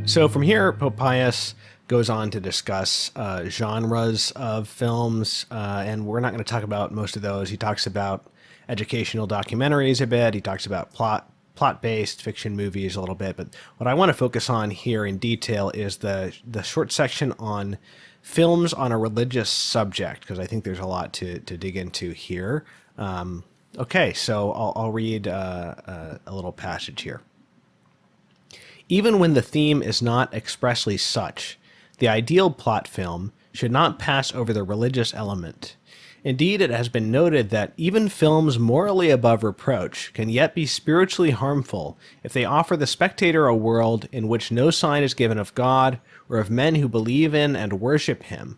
So from here, Pope Pius goes on to discuss genres of films, and we're not going to talk about most of those. He talks about educational documentaries a bit. He talks about plot-based fiction movies a little bit. But what I want to focus on here in detail is the short section on films on a religious subject, because I think there's a lot to dig into here. Okay, so I'll read a little passage here. Even when the theme is not expressly such, the ideal plot film should not pass over the religious element. Indeed, it has been noted that even films morally above reproach can yet be spiritually harmful if they offer the spectator a world in which no sign is given of God or of men who believe in and worship him,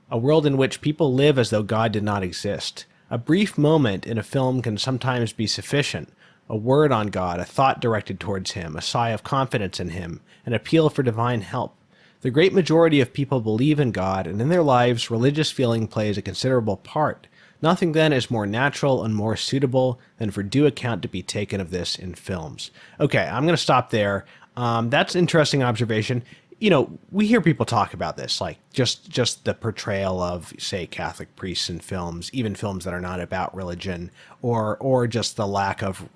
a world in which people live as though God did not exist. A brief moment in a film can sometimes be sufficient. A word on God, a thought directed towards him, a sigh of confidence in him, an appeal for divine help. The great majority of people believe in God, and in their lives, religious feeling plays a considerable part. Nothing then is more natural and more suitable than for due account to be taken of this in films. Okay, I'm going to stop there. That's an interesting observation. You know, we hear people talk about this, like just the portrayal of, say, Catholic priests in films, even films that are not about religion, or just the lack of,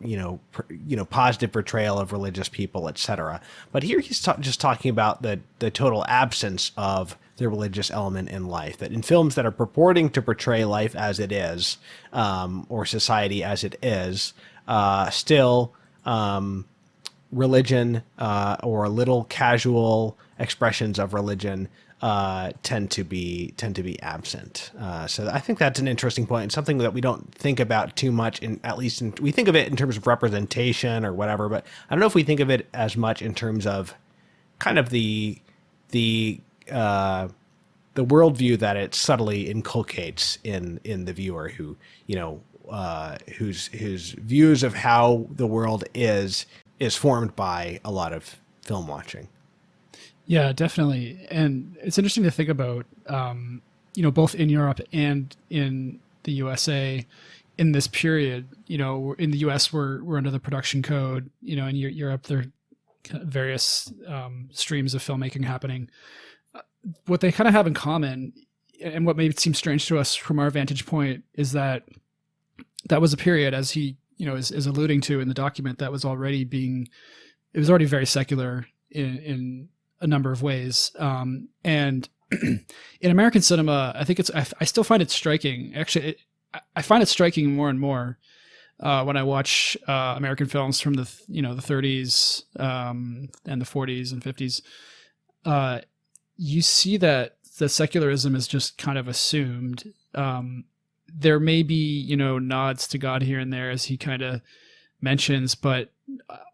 positive portrayal of religious people, etc. But here he's just talking about the total absence of the religious element in life, that in films that are purporting to portray life as it is, or society as it is, still religion or little casual expressions of religion tend to be absent. So I think that's an interesting point, and something that we don't think about too much. We think of it in terms of representation or whatever, but I don't know if we think of it as much in terms of kind of the worldview that it subtly inculcates in the viewer, who whose views of how the world is formed by a lot of film watching. Yeah, definitely. And it's interesting to think about, both in Europe and in the USA in this period. In the US, we're under the production code. In Europe, there are various streams of filmmaking happening. What they kind of have in common, and what may seem strange to us from our vantage point, is that was a period, as he is alluding to in the document, that was already very secular in a number of ways. And in American cinema, I think I still find it striking. Actually, I find it striking more and more when I watch American films from the 30s and the 40s and 50s. You see that the secularism is just kind of assumed. There may be, nods to God here and there, as he kind of mentions, but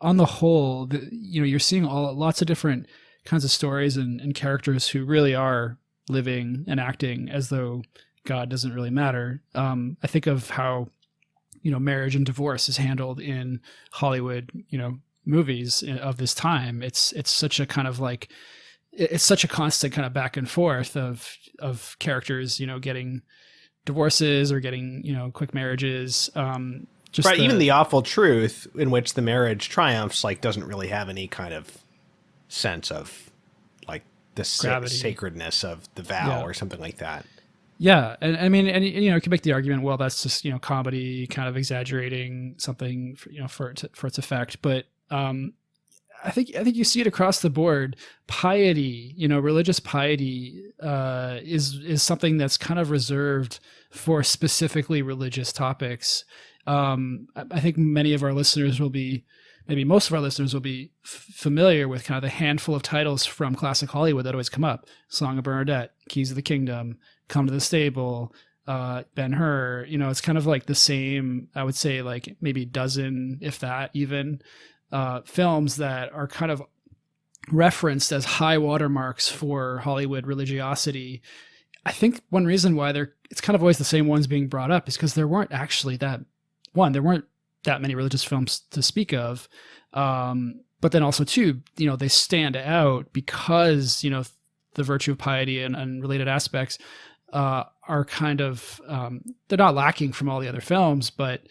on the whole, you're seeing lots of different kinds of stories and characters who really are living and acting as though God doesn't really matter. I think of how, marriage and divorce is handled in Hollywood, movies of this time. It's such a kind of like, it's such a constant kind of back and forth of characters, getting divorces or getting, quick marriages. Even the awful truth in which the marriage triumphs, doesn't really have any kind of sense of the sacredness of the vow or something like that. Yeah. And I mean, you can make the argument, well, that's just, comedy kind of exaggerating something, for its effect. But, I think you see it across the board. Piety, religious piety, is something that's kind of reserved for specifically religious topics. I think maybe most of our listeners will be familiar with kind of the handful of titles from classic Hollywood that always come up: Song of Bernadette, Keys of the Kingdom, Come to the Stable, Ben-Hur. It's kind of like the same, I would say, like maybe dozen, if that even, films that are kind of referenced as high watermarks for Hollywood religiosity. I think one reason why it's kind of always the same ones being brought up is because there weren't that many religious films to speak of. But then also too, they stand out because, the virtue of piety and related aspects, are kind of, they're not lacking from all the other films, but,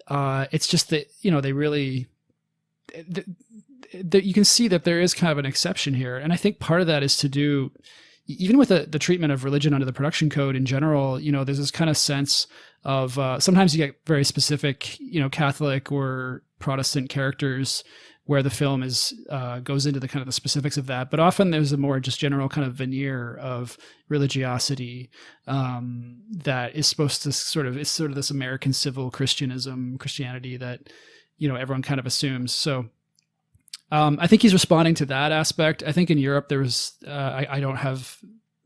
it's just that, they really, that you can see that there is kind of an exception here. And I think part of that is to do, even with the treatment of religion under the production code in general, there's this kind of sense of sometimes you get very specific, Catholic or Protestant characters where the film goes into the kind of the specifics of that. But often there's a more just general kind of veneer of religiosity that is supposed to it's sort of this American civil Christianity that, everyone kind of assumes. So I think he's responding to that aspect. I think in Europe there was, I don't have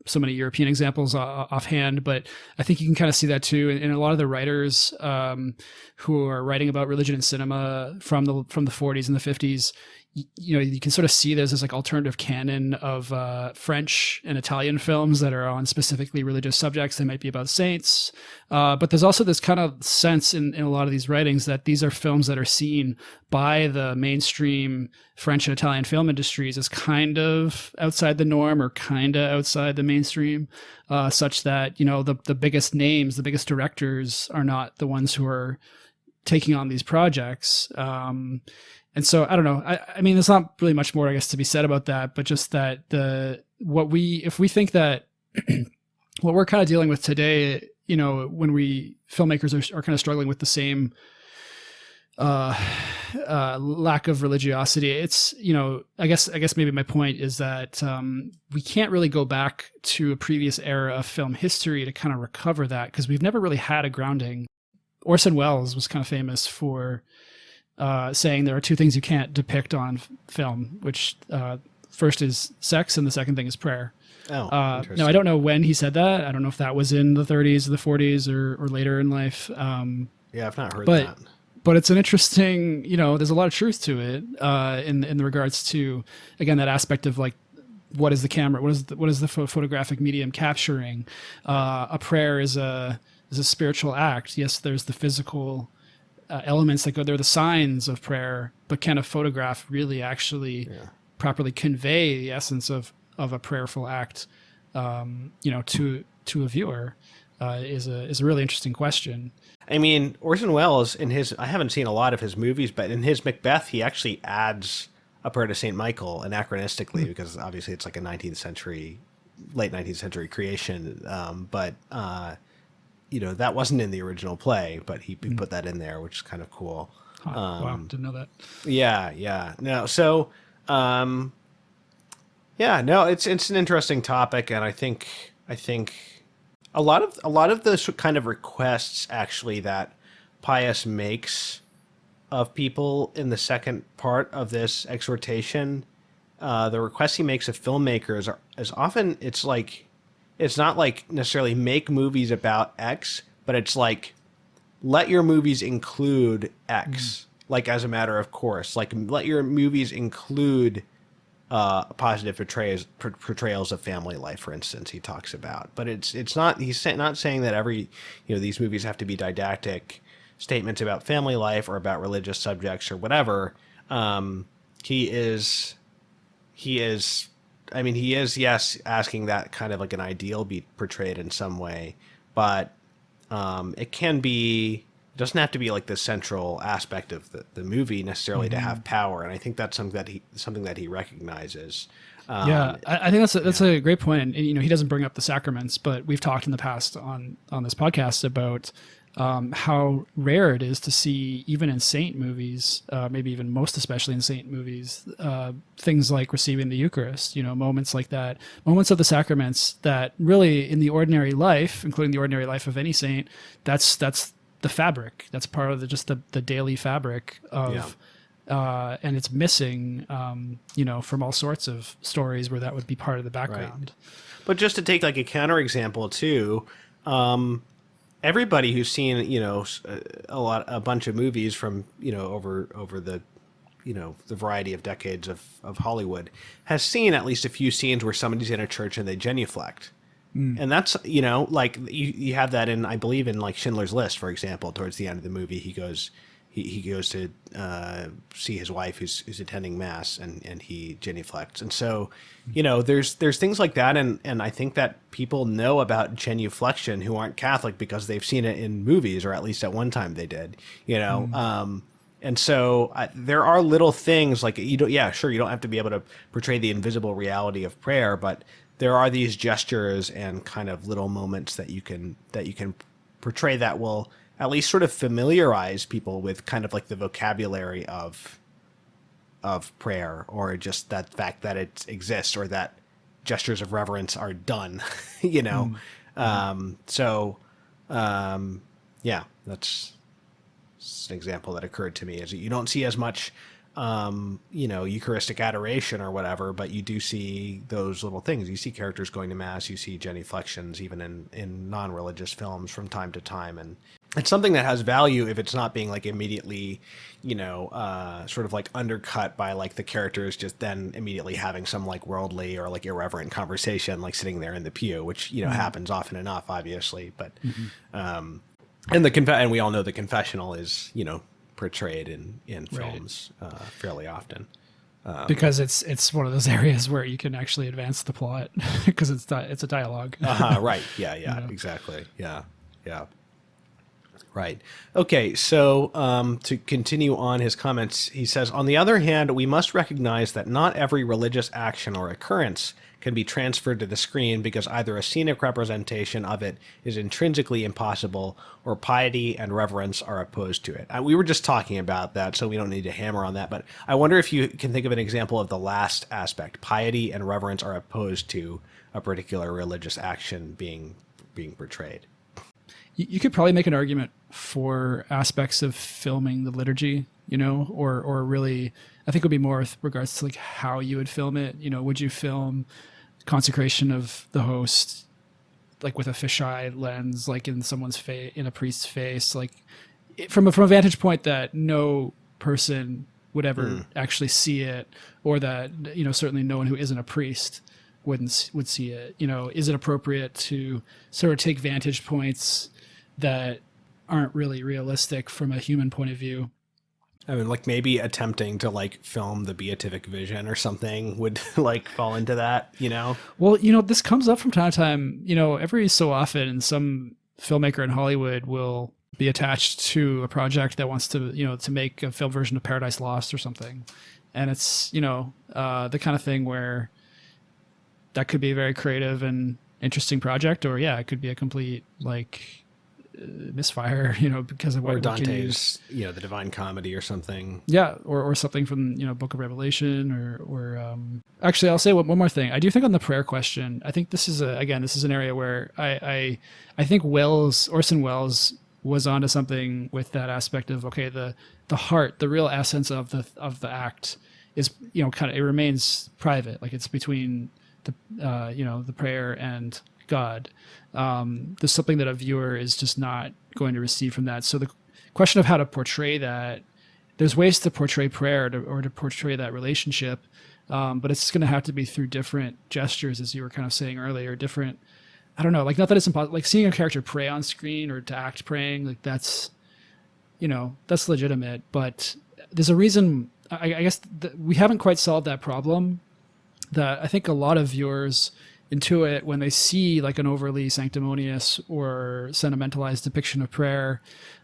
so many European examples offhand, but I think you can kind of see that too. And a lot of the writers who are writing about religion in cinema from the 40s and the 50s, you can sort of see there's this like alternative canon of French and Italian films that are on specifically religious subjects. They might be about saints, but there's also this kind of sense in a lot of these writings that these are films that are seen by the mainstream French and Italian film industries as kind of outside the norm or kind of outside the mainstream, such that, the biggest names, the biggest directors are not the ones who are taking on these projects. And so I don't know. I mean, there's not really much more, I guess, to be said about that, but just that if we think that what we're kind of dealing with today, when filmmakers are kind of struggling with the same lack of religiosity, it's, I guess maybe my point is that we can't really go back to a previous era of film history to kind of recover that, because we've never really had a grounding. Orson Welles was kind of famous for saying there are two things you can't depict on film, which first is sex and the second thing is prayer. Oh, now, I don't know when he said that. I don't know if that was in the 30s or the 40s or later in life. Yeah, I've not heard that. But it's an interesting, there's a lot of truth to it in regards to, again, that aspect of like, what is the camera? What is the photographic medium capturing? A prayer is a spiritual act. Yes, there's the physical elements that go there, the signs of prayer, but can a photograph really actually properly convey the essence of a prayerful act, to a viewer, is a really interesting question. I mean, Orson Welles I haven't seen a lot of his movies, but in his Macbeth, he actually adds a prayer to St. Michael anachronistically, because obviously it's like a late 19th century creation. But that wasn't in the original play, but he put that in there, which is kind of cool. Wow, didn't know that. Yeah. No, so, no, it's an interesting topic, and I think a lot of the kind of requests actually that Pius makes of people in the second part of this exhortation, the requests he makes of filmmakers is often, it's not like necessarily make movies about X, but it's like, let your movies include X, like as a matter of course, like let your movies include positive portrayals of family life, for instance, he talks about. But it's not, he's not saying that every, these movies have to be didactic statements about family life or about religious subjects or whatever. He is, yes, asking that kind of like an ideal be portrayed in some way, but it doesn't have to be like the central aspect of the movie necessarily to have power. And I think that's something that he recognizes. I think that's a great point. And, he doesn't bring up the sacraments, but we've talked in the past on this podcast about how rare it is to see, even in saint movies, maybe even most especially in saint movies, things like receiving the Eucharist, moments like that, moments of the sacraments that really in the ordinary life, including the ordinary life of any saint, that's the fabric. That's part of the daily fabric of, and it's missing, from all sorts of stories where that would be part of the background. Right. But just to take like a counterexample too, everybody who's seen, a bunch of movies from, over the, the variety of decades of Hollywood has seen at least a few scenes where somebody's in a church and they genuflect. And that's, like you have that in, I believe in like Schindler's List, for example, towards the end of the movie, he goes to see his wife who's attending mass and he genuflects. And so, there's things like that. And I think that people know about genuflection who aren't Catholic because they've seen it in movies, or at least at one time they did, And so there are little things like you don't, yeah, sure, you don't have to be able to portray the invisible reality of prayer, but there are these gestures and kind of little moments that you can portray that will at least sort of familiarize people with kind of like the vocabulary of prayer, or just that fact that it exists, or that gestures of reverence are done, you know? So, yeah, that's an example that occurred to me, is that you don't see as much, Eucharistic adoration or whatever, but you do see those little things. You see characters going to mass, you see genuflections, even in non-religious films from time to time. And it's something that has value if it's not being like immediately, sort of like undercut by like the characters just then immediately having some like worldly or like irreverent conversation, like sitting there in the pew, which, happens often enough, obviously. But, and we all know the confessional is, portrayed in films fairly often. Because it's one of those areas where you can actually advance the plot because it's a dialogue. Right. Yeah. Exactly. Yeah. Right. Okay. So to continue on his comments, he says, on the other hand, we must recognize that not every religious action or occurrence can be transferred to the screen because either a scenic representation of it is intrinsically impossible or piety and reverence are opposed to it. We were just talking about that, so we don't need to hammer on that. But I wonder if you can think of an example of the last aspect. Piety and reverence are opposed to a particular religious action being portrayed. You could probably make an argument for aspects of filming the liturgy, or really, I think it would be more with regards to like how you would film it. Would you film consecration of the host like with a fisheye lens, like in someone's face, in a priest's face, like from a vantage point that no person would ever actually see it, or that certainly no one who isn't a priest would see it. Is it appropriate to sort of take vantage points that aren't really realistic from a human point of view? I mean, like maybe attempting to like film the beatific vision or something would like fall into that, Well, this comes up from time to time, every so often some filmmaker in Hollywood will be attached to a project that wants to, to make a film version of Paradise Lost or something. And it's, the kind of thing where that could be a very creative and interesting project, or it could be a complete like misfire, because of what or Dante's, the Divine Comedy or something. Yeah, or something from Book of Revelation, or actually, I'll say one more thing. I do think on the prayer question, I think this is an area where I think Orson Welles was onto something with that aspect of the heart, the real essence of the act is kind of, it remains private, like it's between the the prayer and God. There's something that a viewer is just not going to receive from that. So the question of how to portray that, there's ways to portray prayer or to portray that relationship, but it's going to have to be through different gestures, as you were kind of saying earlier, different, I don't know, like not that it's impossible, like seeing a character pray on screen or to act praying, like that's legitimate, but there's a reason, I guess we haven't quite solved that problem that I think a lot of viewers intuit when they see like an overly sanctimonious or sentimentalized depiction of prayer,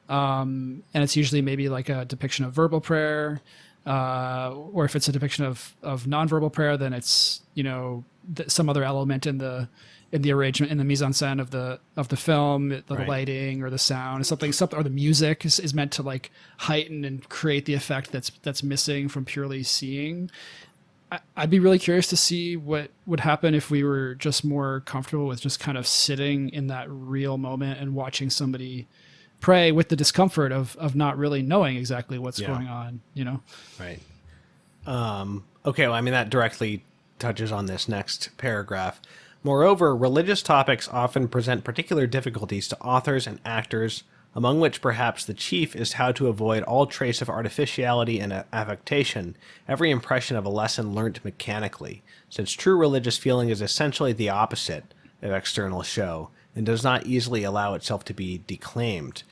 and it's usually maybe like a depiction of verbal prayer, or if it's a depiction of nonverbal prayer, then it's some other element in the arrangement, in the mise en scène of the film, the Right. lighting or the sound, something, or the music is meant to like heighten and create the effect that's missing from purely seeing. I'd be really curious to see what would happen if we were just more comfortable with just kind of sitting in that real moment and watching somebody pray with the discomfort of not really knowing exactly what's going on, Right. Okay. Well, I mean, that directly touches on this next paragraph. Moreover, religious topics often present particular difficulties to authors and actors, among which perhaps the chief is how to avoid all trace of artificiality and affectation, every impression of a lesson learnt mechanically, since true religious feeling is essentially the opposite of external show, and does not easily allow itself to be declaimed.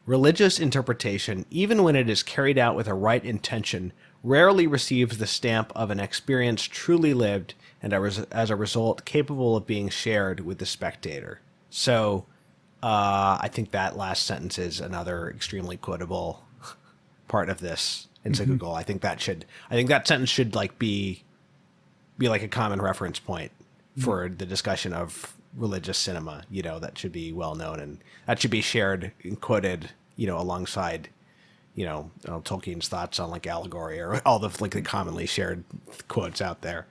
Religious interpretation, even when it is carried out with a right intention, rarely receives the stamp of an experience truly lived, and as a result capable of being shared with the spectator. So, I think that last sentence is another extremely quotable part of this encyclical. I think that sentence should like be like a common reference point for the discussion of religious cinema. That should be well known, and that should be shared and quoted, alongside, Tolkien's thoughts on like allegory or all the like the commonly shared quotes out there.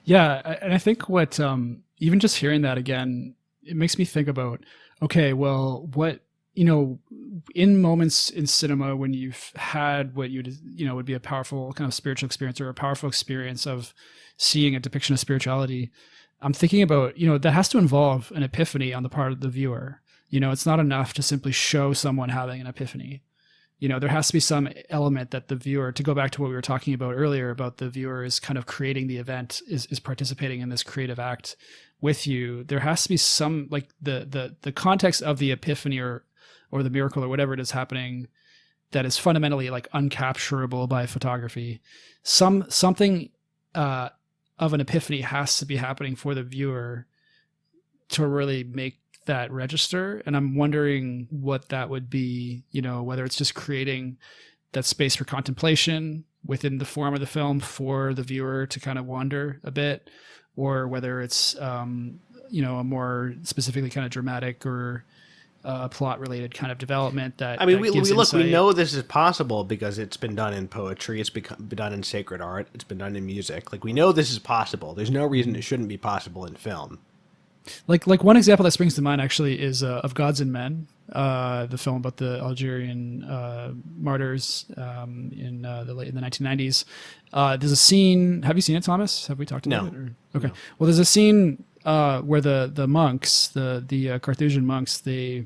Yeah, and I think what even just hearing that again, it makes me think about, okay, well, what, in moments in cinema when you've had what would be a powerful kind of spiritual experience or a powerful experience of seeing a depiction of spirituality, I'm thinking about, that has to involve an epiphany on the part of the viewer. It's not enough to simply show someone having an epiphany. There has to be some element that the viewer, to go back to what we were talking about earlier, about the viewer is kind of creating the event, is participating in this creative act with you. There has to be some, like the context of the epiphany or the miracle or whatever it is happening that is fundamentally like uncapturable by photography. Something of an epiphany has to be happening for the viewer to really make that register. And I'm wondering what that would be, whether it's just creating that space for contemplation within the form of the film for the viewer to kind of wander a bit, or whether it's, a more specifically kind of dramatic or plot related kind of development that, we know this is possible because it's been done in poetry. It's been done in sacred art. It's been done in music. Like, we know this is possible. There's no reason it shouldn't be possible in film. Like one example that springs to mind actually is Of Gods and Men, the film about the Algerian martyrs in the 1990s. There's a scene. Have you seen it, Thomas? Have we talked about it? Okay. No. Well, there's a scene where the monks, the Carthusian monks, they're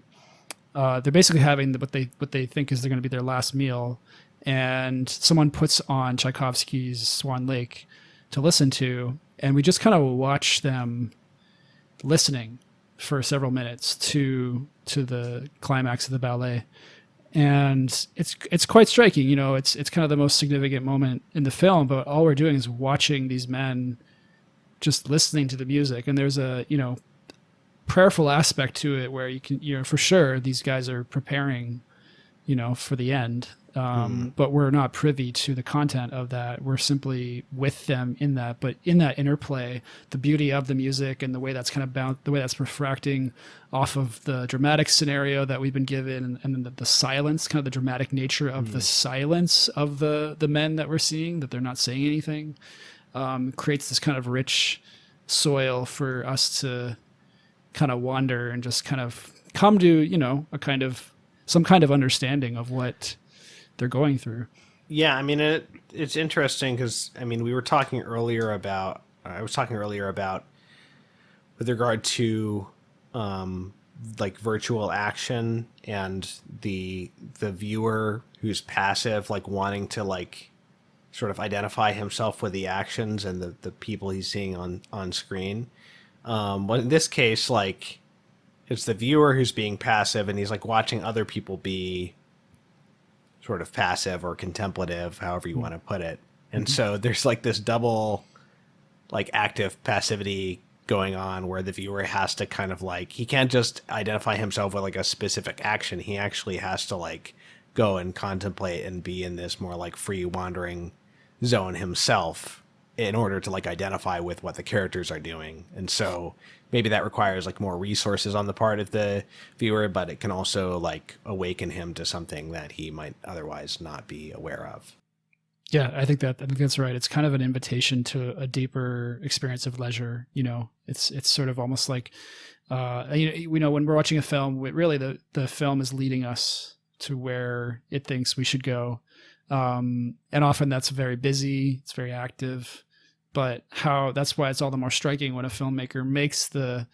basically having what they think is they're going to be their last meal, and someone puts on Tchaikovsky's Swan Lake to listen to, and we just kind of watch them listening for several minutes to the climax of the ballet, and it's quite striking. It's kind of the most significant moment in the film, but all we're doing is watching these men just listening to the music, and there's a prayerful aspect to it where you can for sure these guys are preparing for the end, but we're not privy to the content of that. We're simply with them in that. But in that interplay, the beauty of the music and the way that's kind of the way that's refracting off of the dramatic scenario that we've been given, and then the silence, kind of the dramatic nature of the silence of the men that we're seeing, that they're not saying anything, creates this kind of rich soil for us to kind of wander and just kind of come to, some kind of understanding of what they're going through. Yeah, I mean, it's interesting because, I mean, I was talking earlier about with regard to like virtual action and the viewer who's passive, like wanting to like sort of identify himself with the actions and the people he's seeing on screen. But in this case, like, it's the viewer who's being passive, and he's like watching other people be sort of passive or contemplative, however you want to put it. And so there's like this double like active passivity going on where the viewer has to kind of like, he can't just identify himself with like a specific action. He actually has to like go and contemplate and be in this more like free wandering zone himself in order to like identify with what the characters are doing. And so maybe that requires like more resources on the part of the viewer, but it can also like awaken him to something that he might otherwise not be aware of. Yeah, I think that's right. It's kind of an invitation to a deeper experience of leisure. It's sort of almost like, when we're watching a film, really the film is leading us to where it thinks we should go. And often that's very busy, it's very active, but that's why it's all the more striking when a filmmaker makes the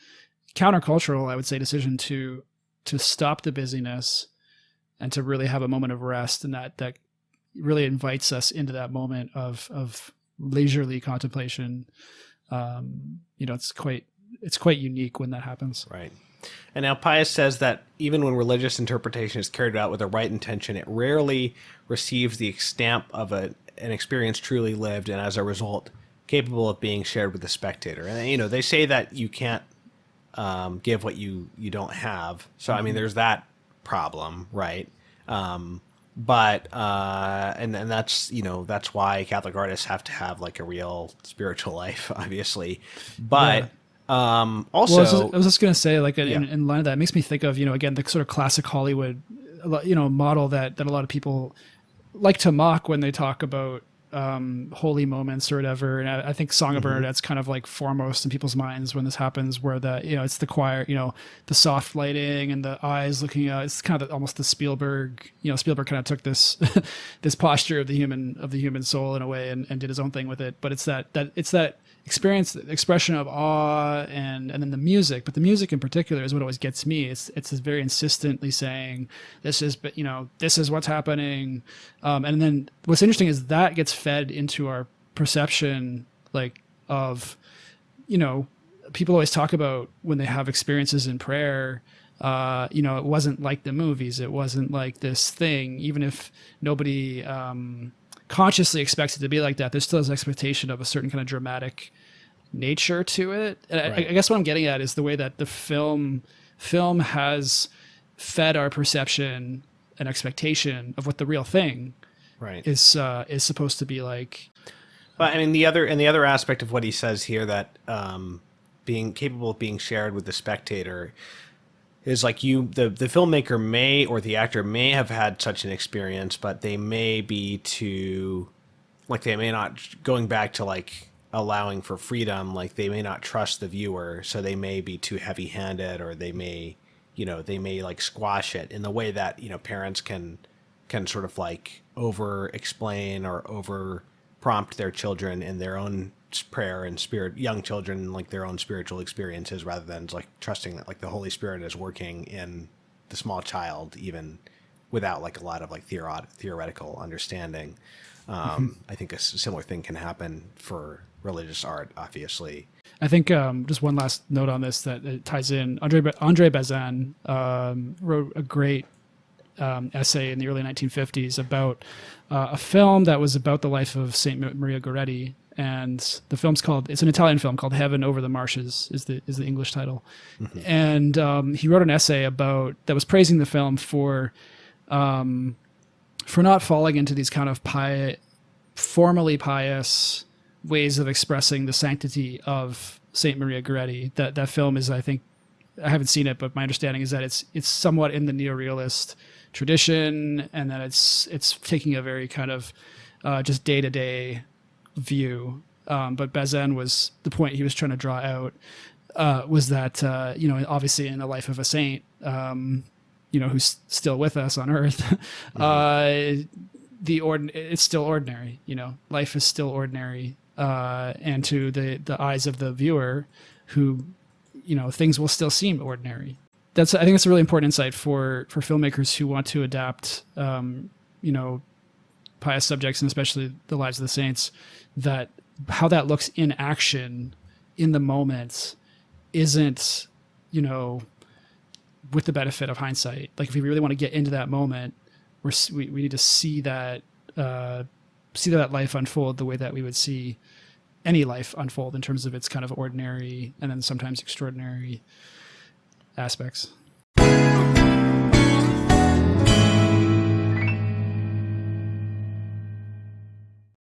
countercultural, I would say, decision to stop the busyness and to really have a moment of rest. And that really invites us into that moment of leisurely contemplation. It's quite unique when that happens. Right. And now Pius says that even when religious interpretation is carried out with the right intention, it rarely receives the stamp of an experience truly lived, and as a result, capable of being shared with the spectator. And they say that you can't give what you don't have. So I mean, there's that problem, right? but and that's, that's why Catholic artists have to have like a real spiritual life, obviously. Yeah. But Well, also, I was just gonna say, like, yeah. in line of that, it makes me think of, again, the sort of classic Hollywood, model that a lot of people like to mock when they talk about holy moments or whatever. And I think Song of Hmm. Bernadette's kind of like foremost in people's minds when this happens, where it's the choir, the soft lighting and the eyes looking out. It's kind of almost the Spielberg, Spielberg kind of took this this posture of the human soul in a way, and did his own thing with it. But it's that experience, expression of awe, and then the music. But the music in particular is what always gets me. It's very insistently saying this is what's happening. And then what's interesting is that gets fed into our perception, like, of, people always talk about when they have experiences in prayer. It wasn't like the movies. It wasn't like this thing. Even if nobody consciously expects it to be like that, there's still this expectation of a certain kind of dramatic nature to it. And I Right. guess what I'm getting at is the way that the film has fed our perception and expectation of what the real thing Right. is supposed to be like. But I mean, the other aspect of what he says here, that being capable of being shared with the spectator, is like, the filmmaker may, or the actor may have had such an experience, but they may be too, like, they may not, going back to like allowing for freedom, like they may not trust the viewer, so they may be too heavy handed, or they may like squash it in the way that, parents can sort of like over explain or over prompt their children in their own prayer and spirit, young children, like their own spiritual experiences, rather than like trusting that like the Holy Spirit is working in the small child, even without like a lot of like theoretical understanding. I think a similar thing can happen for religious art, obviously. I think, just one last note on this that it ties in. Andre Bazin wrote a great essay in the early 1950s about a film that was about the life of Saint Maria Goretti, and it's an Italian film called Heaven Over the Marshes is the English title. And he wrote an essay that was praising the film for not falling into these kind of formally pious ways of expressing the sanctity of Saint Maria Goretti. That film is, I think, I haven't seen it, but my understanding is that it's somewhat in the neorealist tradition, and that it's taking a very kind of just day to day view. But Bazin, was the point he was trying to draw out, was that obviously in the life of a saint, who's still with us on Earth, it's still ordinary. Life is still ordinary, and to the eyes of the viewer, who things will still seem ordinary. I think that's a really important insight for filmmakers who want to adapt pious subjects, and especially the lives of the saints, that how that looks in action in the moment isn't, with the benefit of hindsight. Like, if we really want to get into that moment, we need to see that life unfold the way that we would see any life unfold, in terms of its kind of ordinary and then sometimes extraordinary aspects.